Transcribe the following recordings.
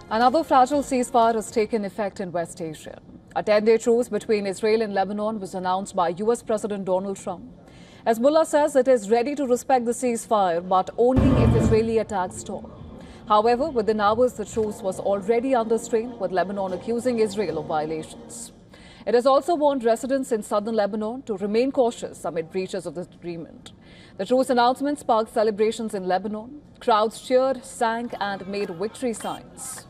Another fragile ceasefire has taken effect in West Asia. A 10-day truce between Israel and Lebanon was announced by US President Donald Trump. Hezbollah says it is ready to respect the ceasefire, but only if Israeli attacks stop. However, within hours, the truce was already under strain, with Lebanon accusing Israel of violations. It has also warned residents in southern Lebanon to remain cautious amid breaches of the agreement. The truce announcement sparked celebrations in Lebanon. Crowds cheered, sang, and made victory signs.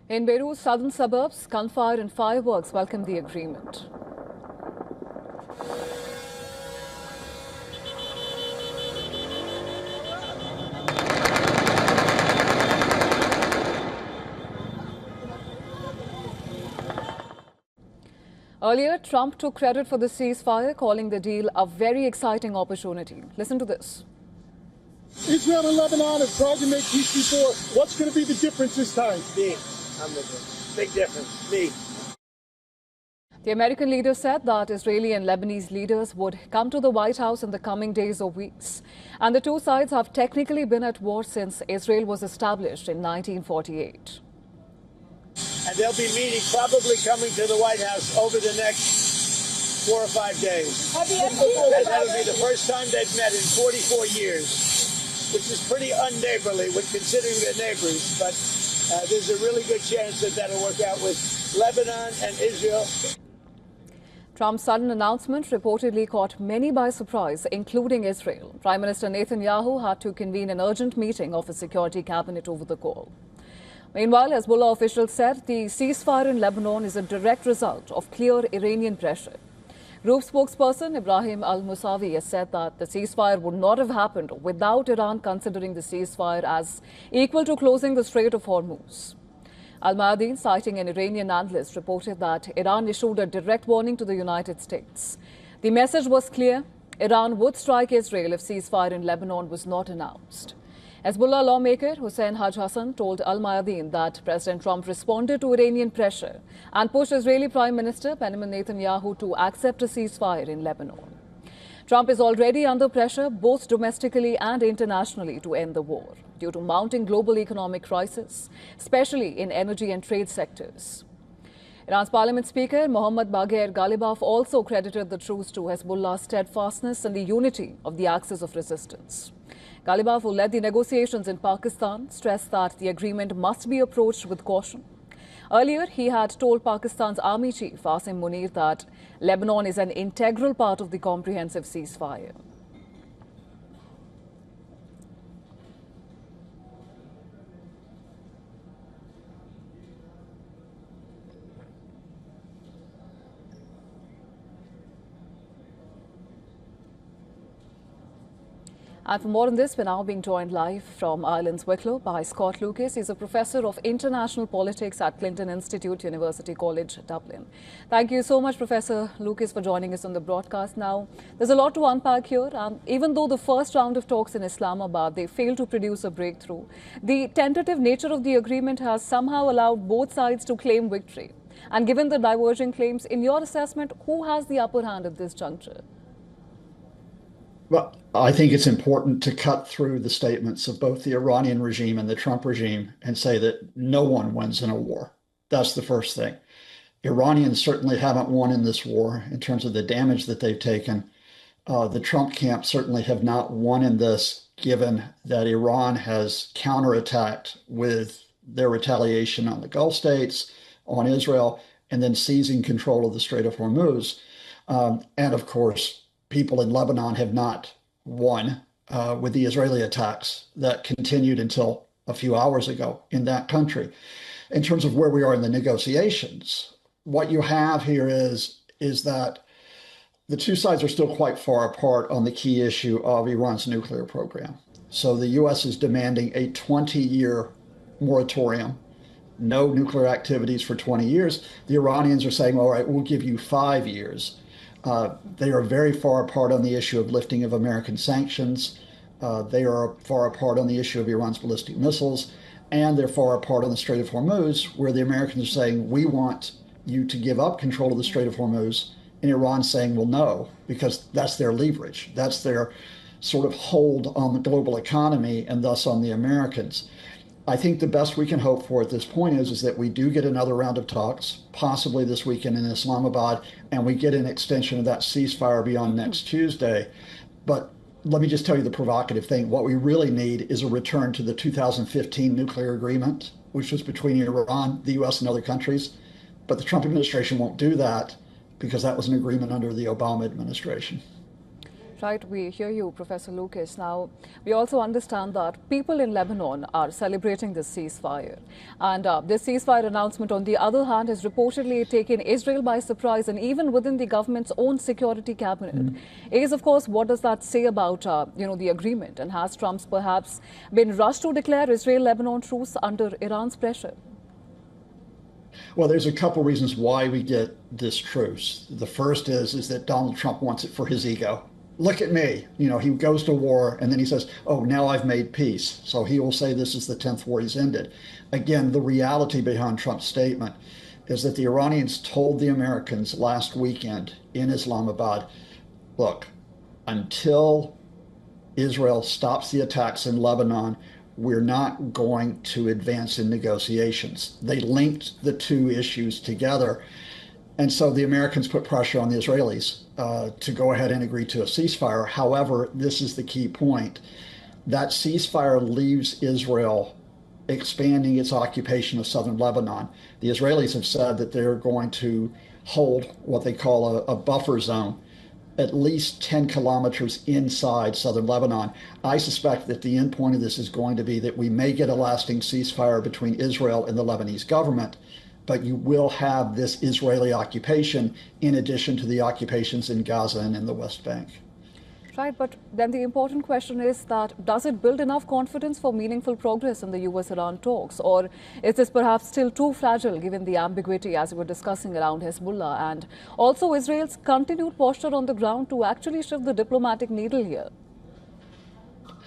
In Beirut's southern suburbs, gunfire and fireworks welcomed the agreement. Earlier, Trump took credit for the ceasefire, calling the deal a very exciting opportunity. Listen to this. Israel and Lebanon have tried to make peace before. What's going to be the difference this time? Me. I'm the big difference. Me. The American leader said that Israeli and Lebanese leaders would come to the White House in the coming days or weeks. And the two sides have technically been at war since Israel was established in 1948. And they'll be meeting, probably coming to the White House over the next 4 or 5 days. And that'll be the first time they've met in 44 years, which is pretty unneighborly when considering they're neighbors. But there's a really good chance that that'll work out with Lebanon and Israel. Trump's sudden announcement reportedly caught many by surprise, including Israel. Prime Minister Netanyahu had to convene an urgent meeting of his security cabinet over the call. Meanwhile, Hezbollah officials said the ceasefire in Lebanon is a direct result of clear Iranian pressure. Group spokesperson Ibrahim al-Musawi has said that the ceasefire would not have happened without Iran considering the ceasefire as equal to closing the Strait of Hormuz. Al-Mayadeen, citing an Iranian analyst, reported that Iran issued a direct warning to the United States. The message was clear: Iran would strike Israel if ceasefire in Lebanon was not announced. Hezbollah lawmaker Hussein Haj Hassan told Al-Mayadeen that President Trump responded to Iranian pressure and pushed Israeli Prime Minister Benjamin Netanyahu to accept a ceasefire in Lebanon. Trump is already under pressure, both domestically and internationally, to end the war due to mounting global economic crisis, especially in energy and trade sectors. Iran's parliament speaker Mohammad Bagher Ghalibaf also credited the truce to Hezbollah's steadfastness and the unity of the axis of resistance. Ghalibaf, who led the negotiations in Pakistan, stressed that the agreement must be approached with caution. Earlier, he had told Pakistan's army chief Asim Munir that Lebanon is an integral part of the comprehensive ceasefire. And for more on this, we're now being joined live from Ireland's Wicklow by Scott Lucas. He's a professor of international politics at Clinton Institute, University College, Dublin. Thank you so much, Professor Lucas, for joining us on the broadcast. Now, there's a lot to unpack here. And even though the first round of talks in Islamabad, they failed to produce a breakthrough, the tentative nature of the agreement has somehow allowed both sides to claim victory. And given the diverging claims, in your assessment, who has the upper hand at this juncture? Well, I think it's important to cut through the statements of both the Iranian regime and the Trump regime and say that no one wins in a war. That's the first thing. Iranians certainly haven't won in this war in terms of the damage that they've taken. The Trump camp certainly have not won in this, given that Iran has counterattacked with their retaliation on the Gulf states, on Israel, and then seizing control of the Strait of Hormuz. And of course, people in Lebanon have not won with the Israeli attacks that continued until a few hours ago in that country. In terms of where we are in the negotiations, what you have here is that the two sides are still quite far apart on the key issue of Iran's nuclear program. So the U.S. is demanding a 20-year moratorium, no nuclear activities for 20 years. The Iranians are saying, all right, we'll give you 5 years. They are very far apart on the issue of lifting of American sanctions. They are far apart on the issue of Iran's ballistic missiles. and they're far apart on the Strait of Hormuz, where the Americans are saying, we want you to give up control of the Strait of Hormuz, and Iran saying, well, no, because that's their leverage. That's their sort of hold on the global economy and thus on the Americans. I think the best we can hope for at this point is that we do get another round of talks, possibly this weekend in Islamabad, and we get an extension of that ceasefire beyond next Tuesday. But let me just tell you the provocative thing. What we really need is a return to the 2015 nuclear agreement, which was between Iran, the US, and other countries. But the Trump administration won't do that because that was an agreement under the Obama administration. Right, we hear you, Professor Lucas. Now, we also understand that people in Lebanon are celebrating this ceasefire. And this ceasefire announcement, on the other hand, has reportedly taken Israel by surprise, and even within the government's own security cabinet. Is, of course, what does that say about, the agreement? And has Trump's perhaps been rushed to declare Israel-Lebanon truce under Iran's pressure? Well, there's a couple reasons why we get this truce. The first is that Donald Trump wants it for his ego. Look at me. He goes to war and then he says, oh, now I've made peace. So he will say this is the 10th war he's ended. Again, the reality behind Trump's statement is that the Iranians told the Americans last weekend in Islamabad, look, until Israel stops the attacks in Lebanon, we're not going to advance in negotiations. They linked the two issues together. And so the Americans put pressure on the Israelis to go ahead and agree to a ceasefire. However, this is the key point. That ceasefire leaves Israel expanding its occupation of southern Lebanon. The Israelis have said that they're going to hold what they call a buffer zone, at least 10 kilometers inside southern Lebanon. I suspect that the end point of this is going to be that we may get a lasting ceasefire between Israel and the Lebanese government, but you will have this Israeli occupation in addition to the occupations in Gaza and in the West Bank. Right, but then the important question is that does it build enough confidence for meaningful progress in the US-Iran talks? Or is this perhaps still too fragile given the ambiguity as we were discussing around Hezbollah and also Israel's continued posture on the ground to actually shift the diplomatic needle here?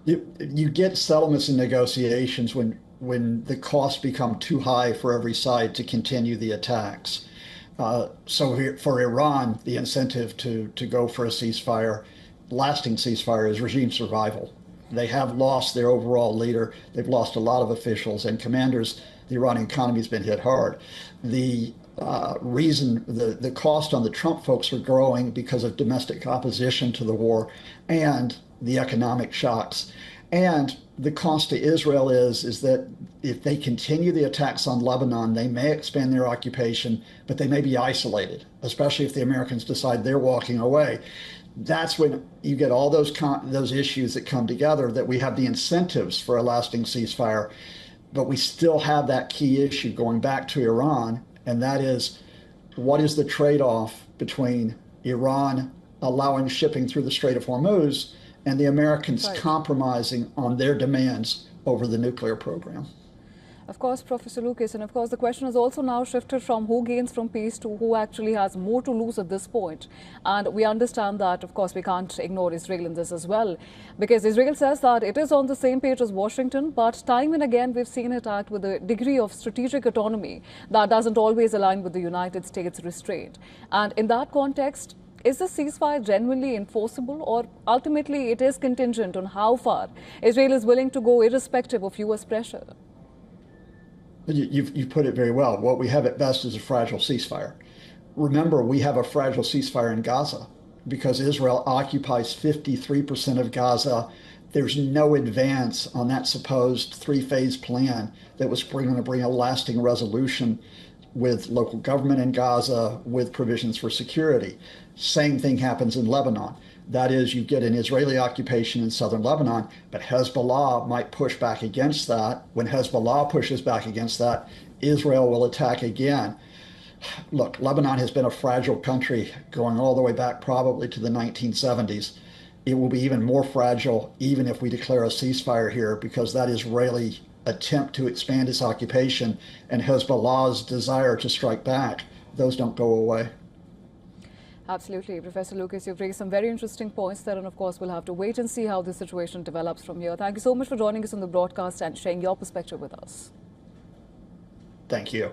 You get settlements and negotiations when the costs become too high for every side to continue the attacks. So for Iran, the incentive to go for a ceasefire, lasting ceasefire, is regime survival. They have lost their overall leader. They've lost a lot of officials and commanders. The Iranian economy has been hit hard. The reason the cost on the Trump folks are growing because of domestic opposition to the war and the economic shocks. And the cost to Israel is that if they continue the attacks on Lebanon, they may expand their occupation, but they may be isolated, especially if the Americans decide they're walking away. That's when you get all those issues that come together, that we have the incentives for a lasting ceasefire, but we still have that key issue going back to Iran, and that is, what is the trade-off between Iran allowing shipping through the Strait of Hormuz and the Americans compromising on their demands over the nuclear program? Of course, Professor Lucas, and of course the question has also now shifted from who gains from peace to who actually has more to lose at this point. And we understand that, of course, we can't ignore Israel in this as well, because Israel says that it is on the same page as Washington, but time and again we've seen it act with a degree of strategic autonomy that doesn't always align with the United States restraint. And in that context, is the ceasefire genuinely enforceable, or ultimately it is contingent on how far Israel is willing to go irrespective of US pressure? You've put it very well. What we have at best is a fragile ceasefire. Remember, we have a fragile ceasefire in Gaza because Israel occupies 53% of Gaza. There's no advance on that supposed three-phase plan that was going to bring a lasting resolution with local government in Gaza, with provisions for security. Same thing happens in Lebanon. That is, you get an Israeli occupation in southern Lebanon, but Hezbollah might push back against that. When Hezbollah pushes back against that, Israel will attack again. Look, Lebanon has been a fragile country going all the way back probably to the 1970s. It will be even more fragile even if we declare a ceasefire here, because that Israeli attempt to expand its occupation and Hezbollah's desire to strike back, those don't go away. Absolutely. Professor Lucas, you've raised some very interesting points there, and of course, we'll have to wait and see how the situation develops from here. Thank you so much for joining us on the broadcast and sharing your perspective with us. Thank you.